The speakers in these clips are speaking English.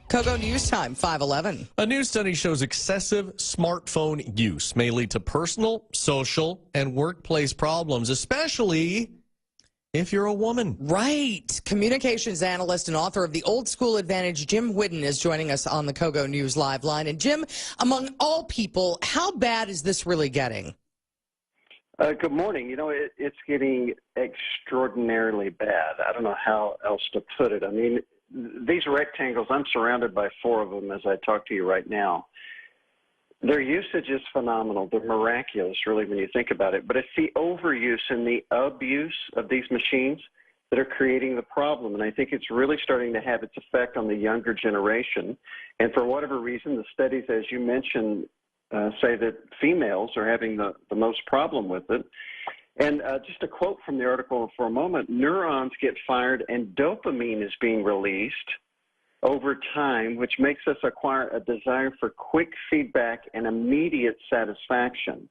Kogo News Time, 5:11. A new study shows excessive smartphone use may lead to personal, social, and workplace problems, especially if you're a woman. Right. Communications analyst and author of The Old School Advantage, Jim Whidden, is joining us on the Kogo News Live line. And Jim, among all people, how bad is this really getting? Good morning. You know, it's getting extraordinarily bad. I don't know how else to put it. I mean, these rectangles, I'm surrounded by 4 of them as I talk to you right now. Their usage is phenomenal. They're miraculous, really, when you think about it. But it's the overuse and the abuse of these machines that are creating the problem. And I think it's really starting to have its effect on the younger generation. And for whatever reason, the studies, as you mentioned, say that females are having the most problem with it. And just a quote from the article for a moment, neurons get fired and dopamine is being released over time, which makes us acquire a desire for quick feedback and immediate satisfaction.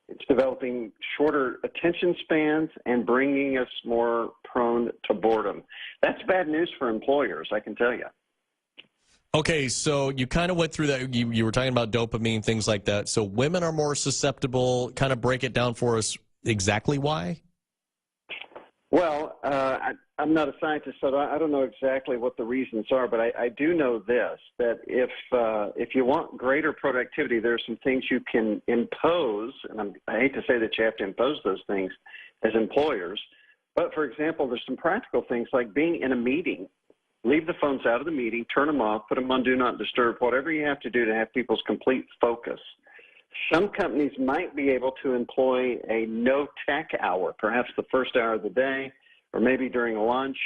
It's developing shorter attention spans and bringing us more prone to boredom. That's bad news for employers, I can tell you. Okay, so you kind of went through that. You were talking about dopamine, things like that. So women are more susceptible. Kind of break it down for us exactly why? Well, I'm not a scientist, so I don't know exactly what the reasons are, but I do know this, that if you want greater productivity, there are some things you can impose, and I hate to say that you have to impose those things as employers, but for example, there's some practical things like being in a meeting. Leave the phones out of the meeting, turn them off, put them on Do Not Disturb, whatever you have to do to have people's complete focus. Some companies might be able to employ a no-tech hour, perhaps the first hour of the day, or maybe during lunch,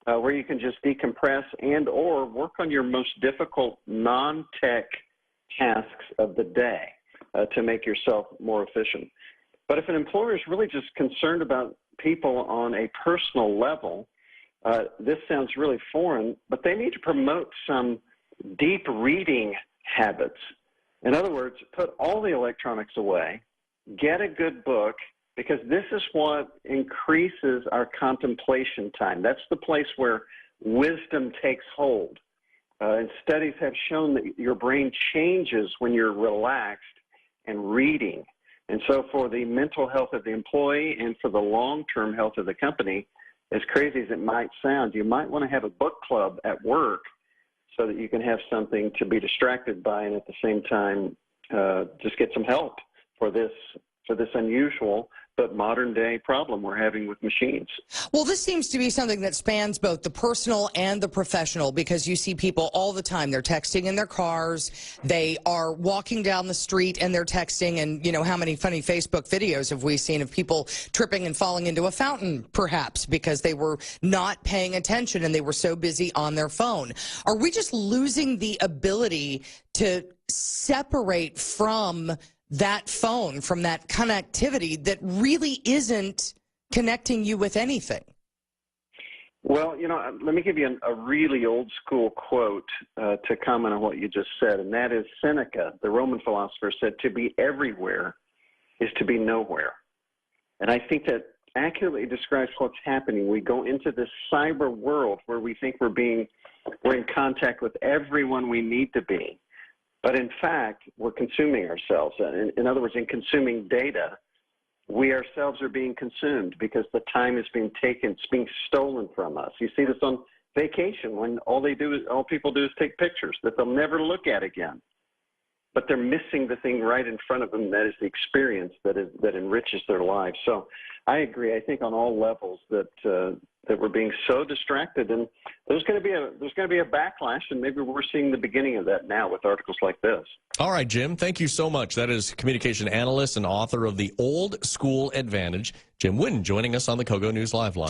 where you can just decompress and or work on your most difficult non-tech tasks of the day to make yourself more efficient. But if an employer is really just concerned about people on a personal level, this sounds really foreign, but they need to promote some deep reading habits. In other words, put all the electronics away, get a good book, because this is what increases our contemplation time. That's the place where wisdom takes hold. And studies have shown that your brain changes when you're relaxed and reading. And so for the mental health of the employee and for the long-term health of the company, as crazy as it might sound, you might want to have a book club at work so that you can have something to be distracted by and at the same time just get some help for this unusual but modern-day problem we're having with machines. Well, this seems to be something that spans both the personal and the professional, because you see people all the time. They're texting in their cars. They are walking down the street and they're texting. And, you know, how many funny Facebook videos have we seen of people tripping and falling into a fountain, perhaps, because they were not paying attention and they were so busy on their phone? Are we just losing the ability to separate from that phone, from that connectivity that really isn't connecting you with anything? Well, you know, let me give you a really old school quote to comment on what you just said, and that is Seneca, the Roman philosopher, said, "To be everywhere is to be nowhere." And I think that accurately describes what's happening. We go into this cyber world where we think we're in contact with everyone we need to be. But in fact, we're consuming ourselves. In other words, in consuming data, we ourselves are being consumed because the time is being taken, it's being stolen from us. You see this on vacation when all people do is take pictures that they'll never look at again. But they're missing the thing right in front of them, that is the experience that enriches their lives. So I agree. I think on all levels that we're being so distracted, and there's going to be a backlash, and maybe we're seeing the beginning of that now with articles like this. All right, Jim, thank you so much. That is communication analyst and author of The Old School Advantage, Jim Whidden, joining us on the Kogo News Live line.